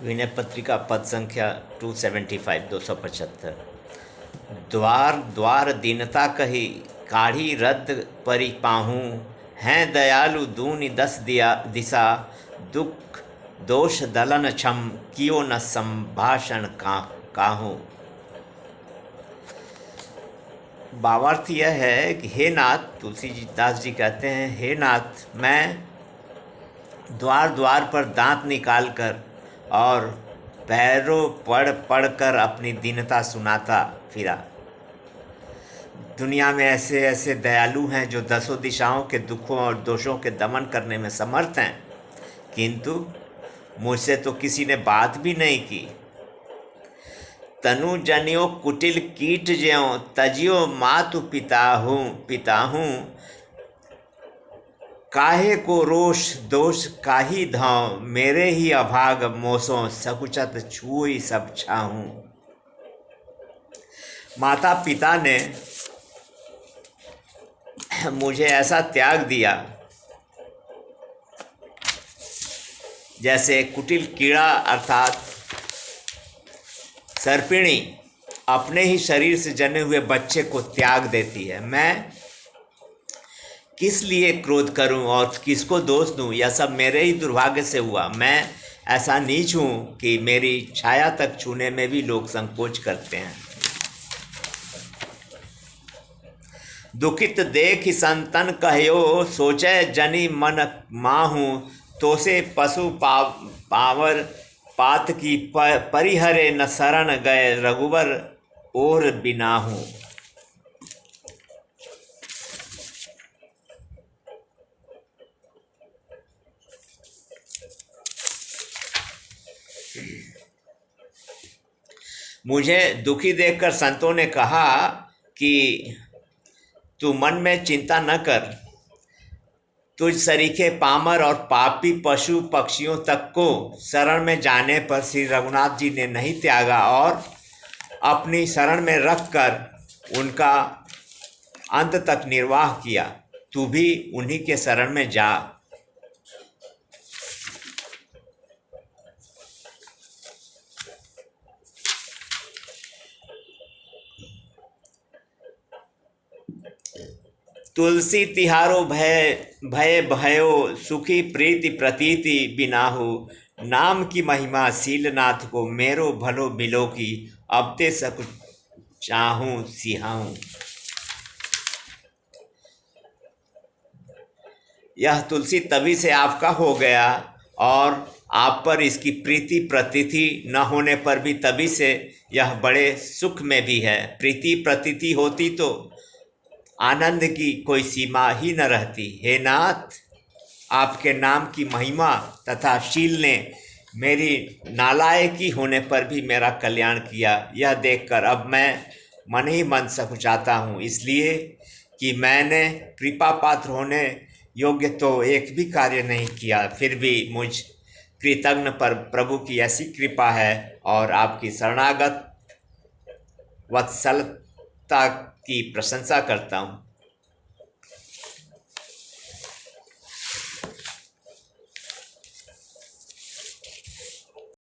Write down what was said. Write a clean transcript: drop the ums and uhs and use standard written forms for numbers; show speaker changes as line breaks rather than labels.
विनय पत्रिका पद संख्या 275 275। द्वार द्वार दीनता कही काढ़ी रद्द परि पाहूँ, हैं दयालु दूनि दस दिया दिशा, दुख दोष दलन क्षम कियो न संभाषण काहूँ। भावार्थ यह है कि हे नाथ, तुलसीदास जी कहते हैं, हे नाथ, मैं द्वार द्वार पर दांत निकाल कर और पैरों पढ़ कर अपनी दीनता सुनाता फिरा। दुनिया में ऐसे ऐसे दयालु हैं जो दसों दिशाओं के दुखों और दोषों के दमन करने में समर्थ हैं, किंतु मुझसे तो किसी ने बात भी नहीं की। तनु जनियो कुटिल कीट ज्यों तजियो मातु पिता हूँ, काहे को रोष दोष काही धाव, मेरे ही अभाग मोसों सकुचत छुई सब छाहूँ। माता पिता ने मुझे ऐसा त्याग दिया जैसे कुटिल कीड़ा अर्थात सर्पिणी अपने ही शरीर से जने हुए बच्चे को त्याग देती है। मैं किस लिए क्रोध करूं और किसको दोष दूं? यह सब मेरे ही दुर्भाग्य से हुआ। मैं ऐसा नीच हूं कि मेरी छाया तक छूने में भी लोग संकोच करते हैं। दुखित देख संतन कहो सोचे जनी मन माहूँ, तो से पशु पावर पात की परिहरे न शरण गए रघुवर और बिनाहूँ। मुझे दुखी देखकर संतों ने कहा कि तू मन में चिंता न कर, तुझ सरीखे पामर और पापी पशु पक्षियों तक को शरण में जाने पर श्री रघुनाथ जी ने नहीं त्यागा और अपनी शरण में रखकर उनका अंत तक निर्वाह किया। तू भी उन्हीं के शरण में जा। तुलसी तिहारो भय भय भयो, सुखी प्रीति प्रतीति बिनाहु, नाम की महिमा शीलनाथ को मेरो भलो मिलो की, अब ते सक चाहूँ सिहाऊँ। यह तुलसी तभी से आपका हो गया और आप पर इसकी प्रीति प्रतीति न होने पर भी तभी से यह बड़े सुख में भी है। प्रीति प्रतीति होती तो आनंद की कोई सीमा ही न रहती। हे नाथ, आपके नाम की महिमा तथा शील ने मेरी नालायकी होने पर भी मेरा कल्याण किया। यह देखकर अब मैं मन ही मन सकुचाता हूँ, इसलिए कि मैंने कृपा पात्र होने योग्य तो एक भी कार्य नहीं किया, फिर भी मुझ कृतज्ञ पर प्रभु की ऐसी कृपा है और आपकी शरणागत वत्सलता की प्रशंसा करता हूँ।